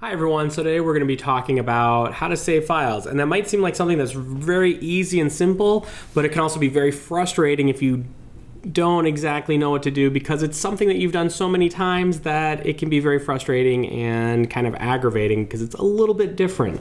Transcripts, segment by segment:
Hi everyone, so today we're going to be talking about how to save files, and that might seem like something that's very easy and simple, but it can also be very frustrating if you don't exactly know what to do because it's something that you've done so many times that it can be very frustrating and kind of aggravating because it's a little bit different.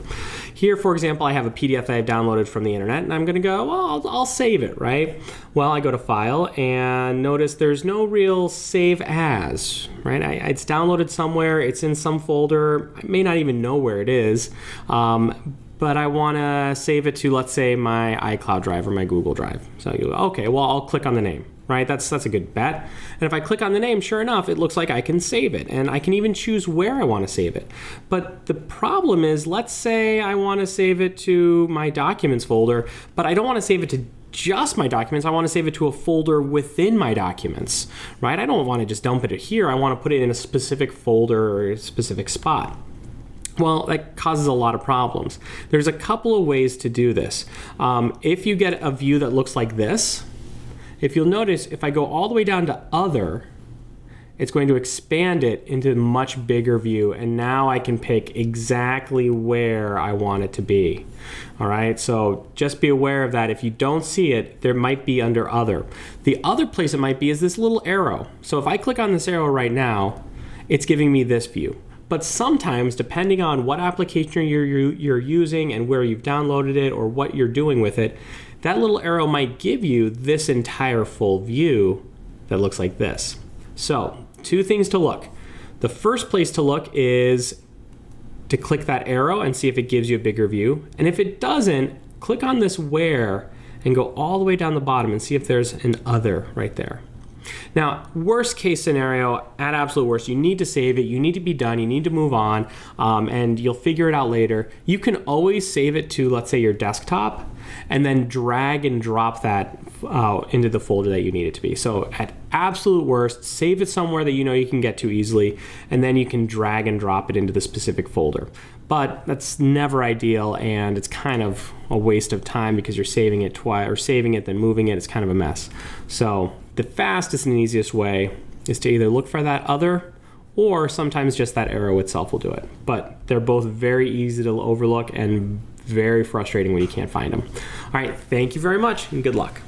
Here, for example, I have a PDF that I've downloaded from the internet and I'm going to go, well, I'll save it, right? Well, I go to File and notice there's no real Save As, right? It's downloaded somewhere, it's in some folder, I may not even know where it is, but I want to save it to, let's say, my iCloud drive or my Google Drive. So you go, okay, well, I'll click on the name. Right, that's a good bet. And if I click on the name, sure enough, it looks like I can save it. And I can even choose where I want to save it. But the problem is, let's say I want to save it to my documents folder, but I don't want to save it to just my documents. I want to save it to a folder within my documents, right? I don't want to just dump it here. I want to put it in a specific folder or a specific spot. Well, that causes a lot of problems. There's a couple of ways to do this. If you get a view that looks like this, if you'll notice, if I go all the way down to Other, it's going to expand it into a much bigger view, and now I can pick exactly where I want it to be. All right, so just be aware of that. If you don't see it, there might be under Other. The other place it might be is this little arrow. So if I click on this arrow right now, it's giving me this view. But sometimes, depending on what application you're using and where you've downloaded it or what you're doing with it, that little arrow might give you this entire full view that looks like this. So, two things to look. The first place to look is to click that arrow and see if it gives you a bigger view. And if it doesn't, click on this where and go all the way down the bottom and see if there's an Other right there. Now, worst case scenario, at absolute worst, you need to save it, you need to be done, you need to move on, and you'll figure it out later. You can always save it to, let's say, your desktop, and then drag and drop that into the folder that you need it to be. So at absolute worst, save it somewhere that you know you can get to easily, and then you can drag and drop it into the specific folder. But that's never ideal, and it's kind of a waste of time because you're saving it twice, or saving it then moving it. It's kind of a mess. So the fastest and easiest way is to either look for that Other, or sometimes just that arrow itself will do it. But they're both very easy to overlook and very frustrating when you can't find them. All right, thank you very much and good luck.